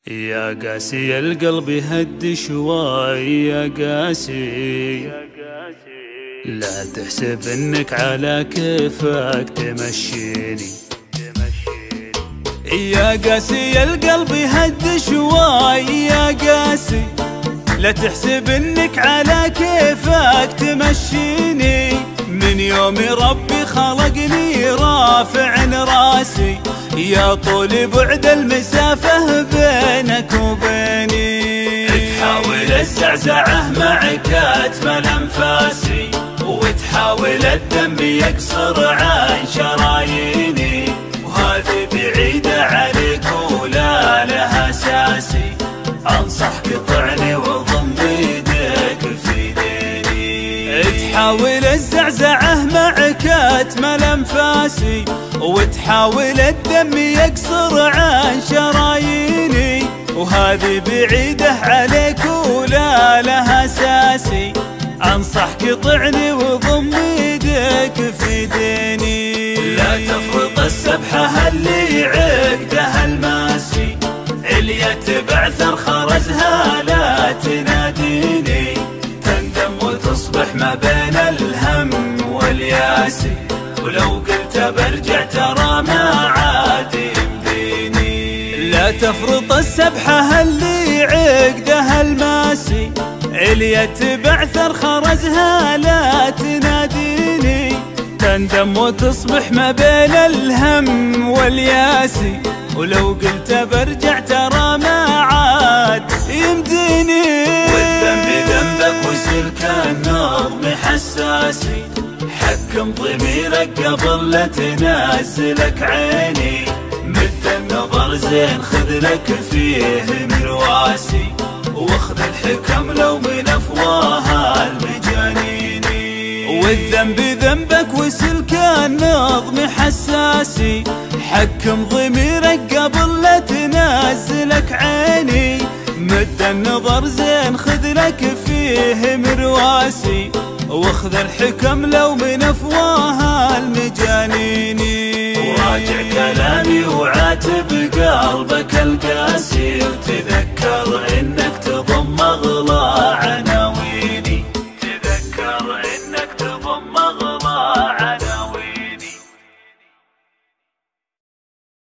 يا قاسي القلب هد شوي يا قاسي، لا تحسب انك على كيفك تمشيني. يا قاسي القلب هد شوي يا قاسي، لا تحسب انك على كيفك تمشيني. من يوم ربي خلقني رافع راسي، يا طول بعد المسافة بينك وبيني. تحاول الزعزعة معك أتمل أنفاسي، وتحاول الدم يكسر عن شراييني. وهذه بعيدة عليك ولا لها ساسي، أنصحك طعني وضم يديك في ديني. تحاول الزعزعة معك أتمل أنفاسي، وتحاول الدم يكسر عن شراييني. وهذه بعيدة عليك ولا لها ساسي، أنصحك طعني وضم يديك في ديني. لا تفرط السبحة اللي عقدها الماسي، اللي بعثر خرزها لا تناديني. تندم وتصبح ما بين الهم والياسي، ولو قلت برجع ترى ما عاد يمديني. لا تفرط السبحة اللي عقدها الماسي، اللي بعثر خرزها لا تناديني. تندم وتصبح ما بين الهم والياسي، ولو قلت برجع ترى ما عاد يمديني. والذنب ذنبك وسلك النظم حساسي، حكم ضميرك قبل لا تنزلك عيني. مد النظر زين خذ لك فيه مرواسي، واخذ الحكم لو من افواه المجانيني. والذنب ذنبك وسلك النظم حساسي، حكم ضميرك قبل لا تنزلك عيني. مد النظر زين خذ لك فيه مرواسي، واخذ الحكم لو من افواه المجانيني. وراجع كلامي وعاتب قلبك القاسي، وتذكر ان